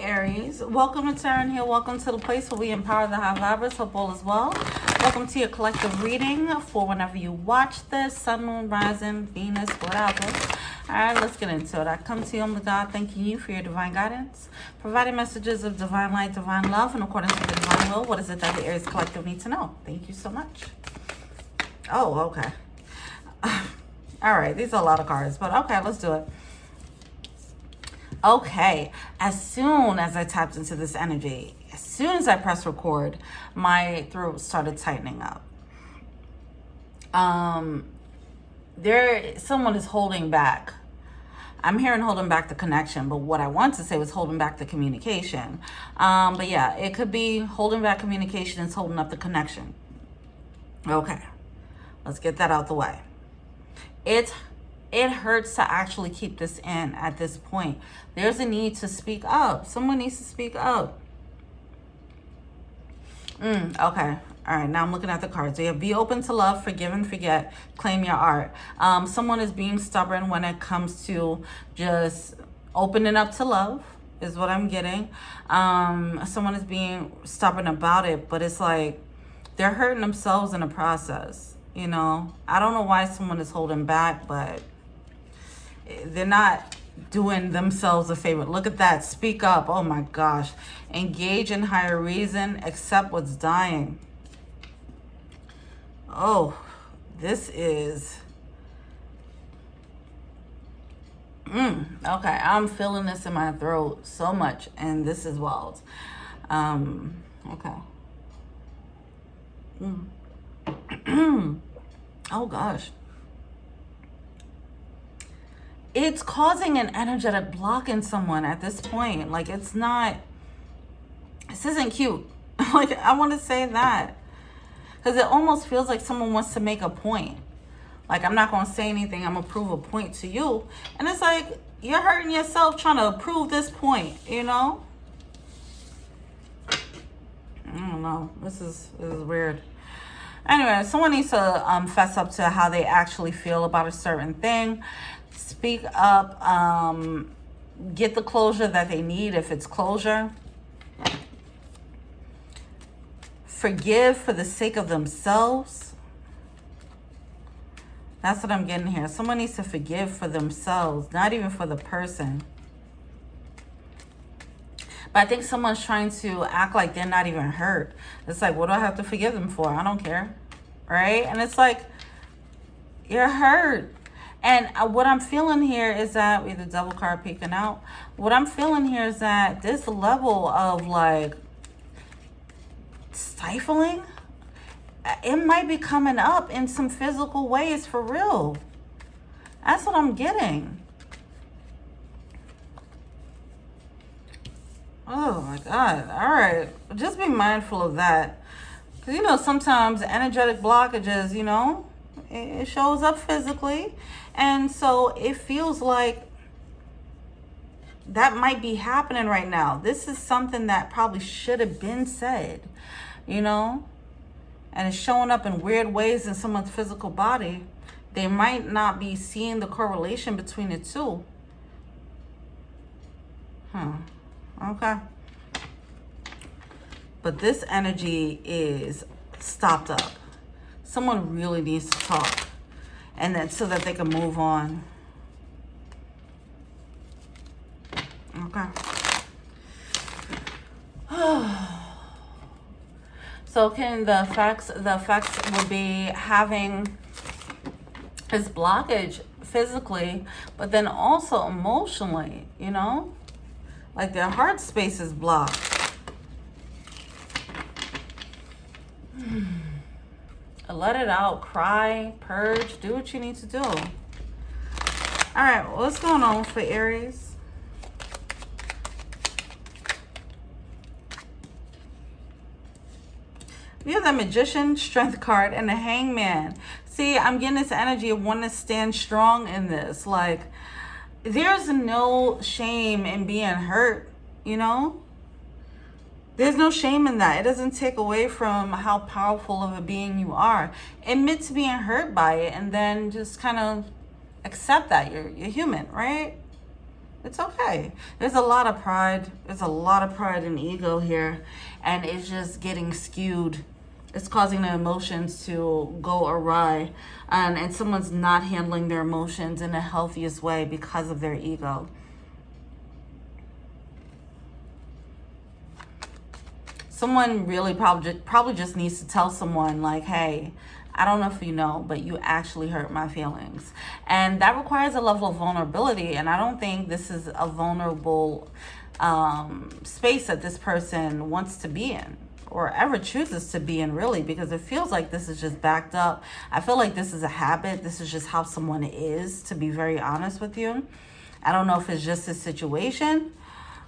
Aries. Welcome to Turn here. Welcome to the place where we empower the high vibers. Hope all is well. Welcome to your collective reading for whenever you watch this. Sun, moon, rising, Venus, whatever. Alright, let's get into it. I come to you, I'm the God, thanking you for your divine guidance, providing messages of divine light, divine love, in accordance with the divine will. What is it that the Aries collective need to know? Thank you so much. Oh, okay. Alright, these are a lot of cards, but okay, let's do it. Okay, as soon as I tapped into this energy, as soon as I pressed record, my throat started tightening up. Someone is holding back. I'm hearing holding back the connection, but what I want to say was holding back the communication. But yeah, it could be holding back communication and holding up the connection. Okay, let's get that out the way. It hurts to actually keep this in at this point. There's a need to speak up. Someone needs to speak up. Okay. All right. Now I'm looking at the cards. We have be open to love, forgive and forget, claim your art. Someone is being stubborn when it comes to just opening up to love is what I'm getting. Someone is being stubborn about it, but it's like they're hurting themselves in the process. You know, I don't know why someone is holding back, but they're not doing themselves a favor. Look at that. Speak up. Oh my gosh. Engage in higher reason. Accept what's dying. Oh, this is... okay, I'm feeling this in my throat so much, and this is wild. Okay. Oh gosh. It's causing an energetic block in someone at this point. Like, it's not, this isn't cute. Like, I want to say that. Because it almost feels like someone wants to make a point. Like, I'm not going to say anything. I'm going to prove a point to you. And it's like, you're hurting yourself trying to prove this point, you know? I don't know. This is weird. Anyway, someone needs to fess up to how they actually feel about a certain thing. Speak up, get the closure that they need if it's closure. Forgive for the sake of themselves. That's what I'm getting here. Someone needs to forgive for themselves, not even for the person. But I think someone's trying to act like they're not even hurt. It's like, what do I have to forgive them for? I don't care. Right? And it's like, you're hurt. And what I'm feeling here is that, with the double card peeking out, what I'm feeling here is that this level of like stifling, it might be coming up in some physical ways for real. That's what I'm getting. Oh my God. All right. Just be mindful of that. Because, you know, sometimes energetic blockages, you know, it shows up physically. And so it feels like that might be happening right now. This is something that probably should have been said, you know, and it's showing up in weird ways in someone's physical body. They might not be seeing the correlation between the two. Okay. But this energy is stopped up. Someone really needs to talk. And then so that they can move on. Okay. So can the effects would be having this blockage physically, but then also emotionally, you know? Like their heart space is blocked. Let it out, cry, purge, do what you need to do. All right, what's going on for Aries? We have the Magician, Strength card, and the Hangman. See, I'm getting this energy of wanting to stand strong in this. Like, there's no shame in being hurt, you know? There's no shame in that. It doesn't take away from how powerful of a being you are. Admit to being hurt by it and then just kind of accept that you're human, right? It's okay. There's a lot of pride. There's a lot of pride and ego here. And it's just getting skewed. It's causing the emotions to go awry. And someone's not handling their emotions in the healthiest way because of their ego. Someone really probably just needs to tell someone like, hey, I don't know if you know, but you actually hurt my feelings. And that requires a level of vulnerability. And I don't think this is a vulnerable space that this person wants to be in or ever chooses to be in, really, because it feels like this is just backed up. I feel like this is a habit. This is just how someone is, to be very honest with you. I don't know if it's just a situation.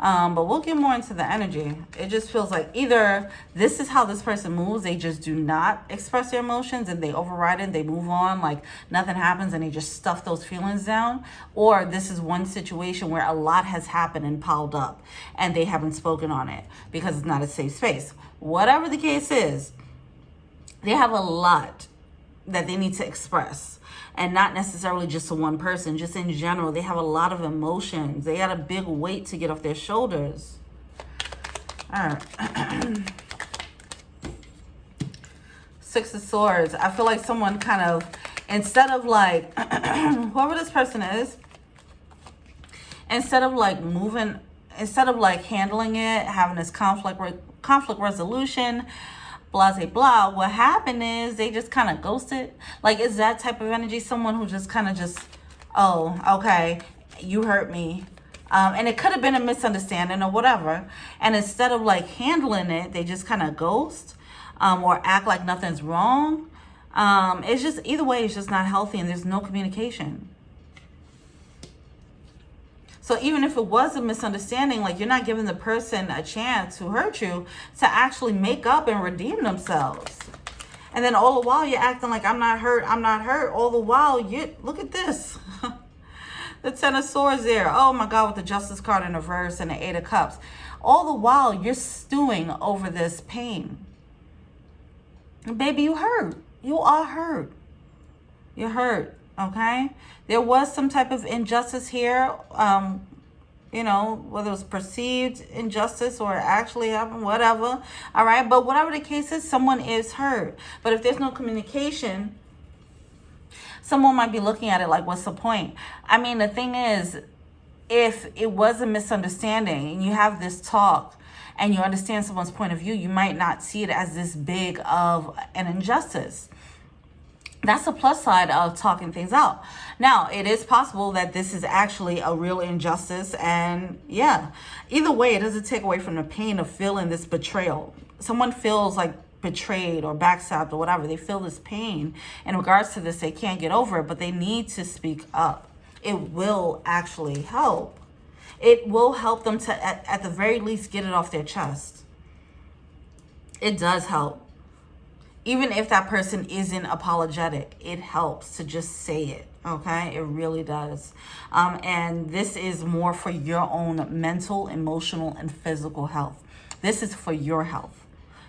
But we'll get more into the energy. It just feels like either this is how this person moves, they just do not express their emotions and they override it, they move on like nothing happens and they just stuff those feelings down, or this is one situation where a lot has happened and piled up and they haven't spoken on it because it's not a safe space. Whatever the case is, they have a lot that they need to express. And not necessarily just to one person, just in general. They have a lot of emotions. They got a big weight to get off their shoulders. All right. Six of Swords. I feel like someone kind of, instead of like, whoever this person is, instead of like handling it, having this conflict resolution, blah, blah, blah. What happened is they just kind of ghosted. Like, is that type of energy someone who just kind of just, oh, okay, you hurt me. And it could have been a misunderstanding or whatever. And instead of like handling it, they just kind of ghost or act like nothing's wrong. It's just, either way, it's just not healthy and there's no communication. So even if it was a misunderstanding, like you're not giving the person a chance who hurt you to actually make up and redeem themselves. And then all the while you're acting like I'm not hurt, I'm not hurt. All the while, look at this. The Ten of Swords there. Oh my God, with the Justice card in reverse and the Eight of Cups. All the while you're stewing over this pain. Baby, you hurt. You are hurt. You're hurt. Okay, there was some type of injustice here, you know, whether it was perceived injustice or actually happened, whatever. All right, but whatever the case is, someone is hurt. But if there's no communication, someone might be looking at it like, what's the point? I mean, the thing is, if it was a misunderstanding and you have this talk and you understand someone's point of view, you might not see it as this big of an injustice. That's the plus side of talking things out. Now, it is possible that this is actually a real injustice. And yeah, either way, it doesn't take away from the pain of feeling this betrayal. Someone feels like betrayed or backstabbed or whatever. They feel this pain. In regards to this, they can't get over it, but they need to speak up. It will actually help. It will help them to, at the very least, get it off their chest. It does help. Even if that person isn't apologetic, it helps to just say it, okay? It really does. And this is more for your own mental, emotional, and physical health. This is for your health.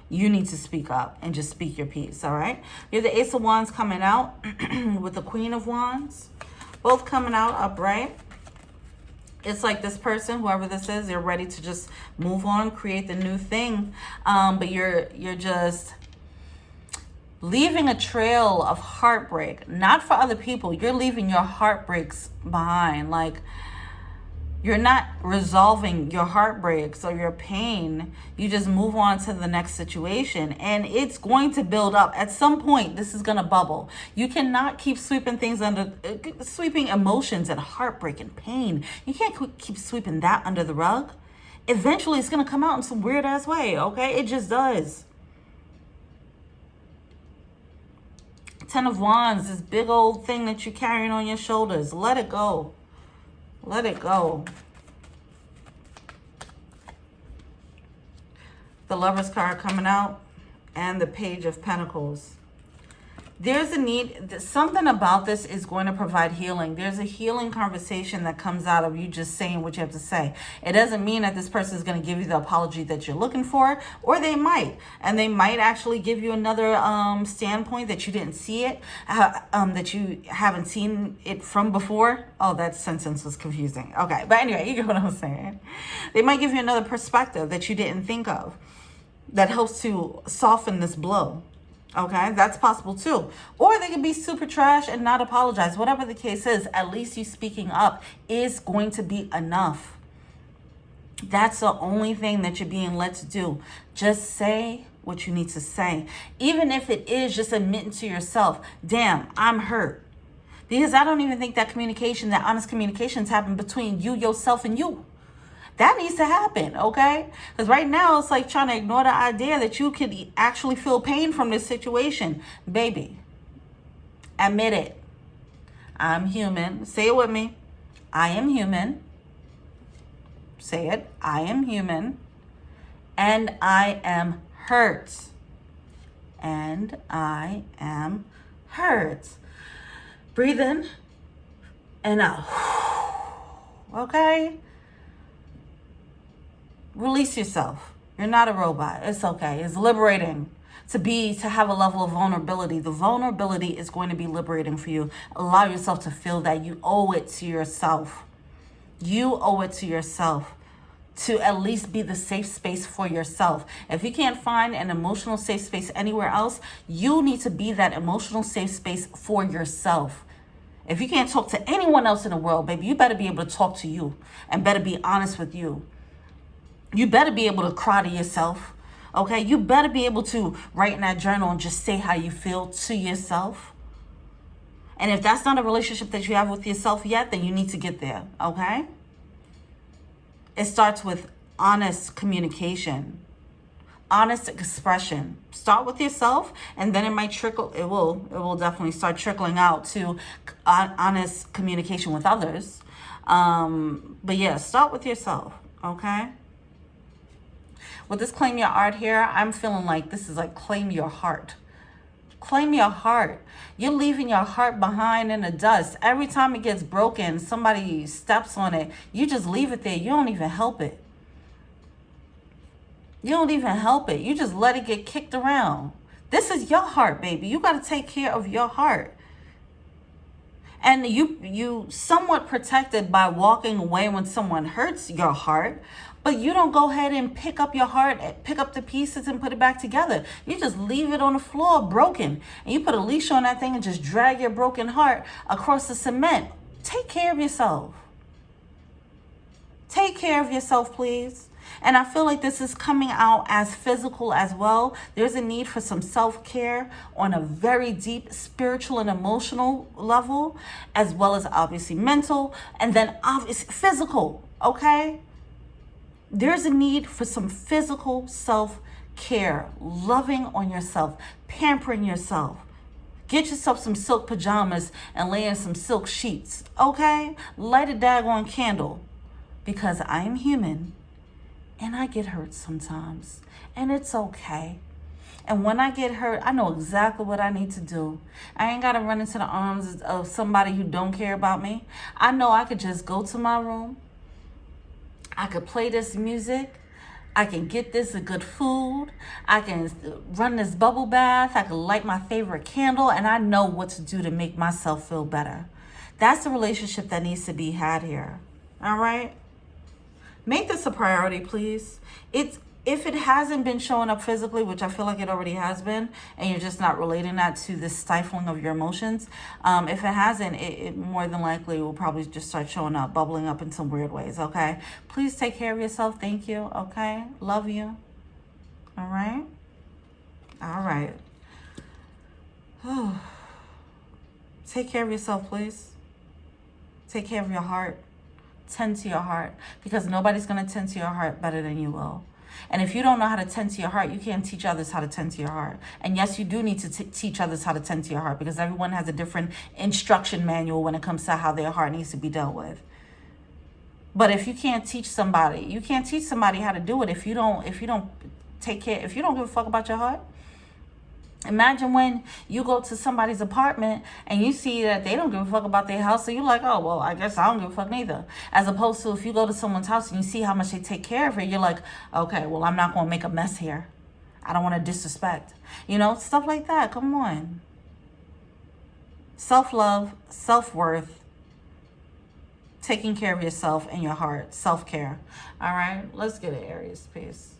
You need to speak up and just speak your piece, all right? You have the Ace of Wands coming out with the Queen of Wands. Both coming out upright. It's like this person, whoever this is, they're ready to just move on, create the new thing. But you're just leaving a trail of heartbreak, not for other people. You're leaving your heartbreaks behind. Like, you're not resolving your heartbreaks or your pain. You just move on to the next situation, and it's going to build up. At some point, this is going to bubble. You cannot keep sweeping things under, sweeping emotions and heartbreak and pain. You can't keep sweeping that under the rug. Eventually, it's going to come out in some weird ass way, okay? It just does. Ten of Wands, this big old thing that you're carrying on your shoulders. Let it go. Let it go. The Lover's card coming out and the Page of Pentacles. There's a need, something about this is going to provide healing. There's a healing conversation that comes out of you just saying what you have to say. It doesn't mean that this person is going to give you the apology that you're looking for, or they might. And they might actually give you another standpoint that you didn't see it, that you haven't seen it from before. Oh, that sentence was confusing. Okay, but anyway, you get what I'm saying. They might give you another perspective that you didn't think of that helps to soften this blow. Okay, that's possible too. Or they could be super trash and not apologize. Whatever the case is, at least you speaking up is going to be enough. That's the only thing that you're being led to do. Just say what you need to say. Even if it is just admitting to yourself, damn, I'm hurt. Because I don't even think that communication, that honest communications happen between you, yourself, and you. That needs to happen, okay? Because right now, it's like trying to ignore the idea that you could actually feel pain from this situation. Baby, admit it. I'm human. Say it with me. I am human. Say it. I am human. And I am hurt. And I am hurt. Breathe in and out. Okay? Release yourself. You're not a robot. It's okay. It's liberating to have a level of vulnerability. The vulnerability is going to be liberating for you. Allow yourself to feel that. You owe it to yourself. You owe it to yourself to at least be the safe space for yourself. If you can't find an emotional safe space anywhere else, you need to be that emotional safe space for yourself. If you can't talk to anyone else in the world, baby, you better be able to talk to you and better be honest with you. You better be able to cry to yourself, okay? You better be able to write in that journal and just say how you feel to yourself. And if that's not a relationship that you have with yourself yet, then you need to get there, okay? It starts with honest communication, honest expression. Start with yourself, and then it might trickle. It will definitely start trickling out to honest communication with others. But yeah, start with yourself, okay? With this claim your art here, I'm feeling like this is like claim your heart. Claim your heart. You're leaving your heart behind in the dust. Every time it gets broken, somebody steps on it, you just leave it there. You don't even help it. You don't even help it. You just let it get kicked around. This is your heart, baby. You got to take care of your heart. And you somewhat protected by walking away when someone hurts your heart. But you don't go ahead and pick up your heart, pick up the pieces and put it back together. You just leave it on the floor broken. And you put a leash on that thing and just drag your broken heart across the cement. Take care of yourself. Take care of yourself, please. And I feel like this is coming out as physical as well. There's a need for some self-care on a very deep spiritual and emotional level, as well as obviously mental, and then obviously physical, okay? There's a need for some physical self-care, loving on yourself, pampering yourself. Get yourself some silk pajamas and lay in some silk sheets, okay? Light a daggone candle, because I'm human and I get hurt sometimes, and it's okay. And when I get hurt, I know exactly what I need to do. I ain't got to run into the arms of somebody who don't care about me. I know I could just go to my room. I could play this music. I can get this a good food. I can run this bubble bath. I can light my favorite candle, and I know what to do to make myself feel better. That's the relationship that needs to be had here. All right? Make this a priority, please. If it hasn't been showing up physically, which I feel like it already has been, and you're just not relating that to the stifling of your emotions, if it hasn't, it more than likely will probably just start showing up, bubbling up in some weird ways, okay? Please take care of yourself. Thank you, okay? Love you. All right? All right. Take care of yourself, please. Take care of your heart. Tend to your heart, because nobody's going to tend to your heart better than you will. And if you don't know how to tend to your heart, you can't teach others how to tend to your heart. And yes, you do need to teach others how to tend to your heart, because everyone has a different instruction manual when it comes to how their heart needs to be dealt with. But if you can't teach somebody, you can't teach somebody how to do it if you don't take care, if you don't give a fuck about your heart. Imagine when you go to somebody's apartment and you see that they don't give a fuck about their house. So you're like, oh, well, I guess I don't give a fuck neither. As opposed to if you go to someone's house and you see how much they take care of it, you're like, okay, well, I'm not going to make a mess here. I don't want to disrespect. You know, stuff like that. Come on. Self-love, self-worth, taking care of yourself and your heart. Self-care. All right, let's get it, Aries. Peace.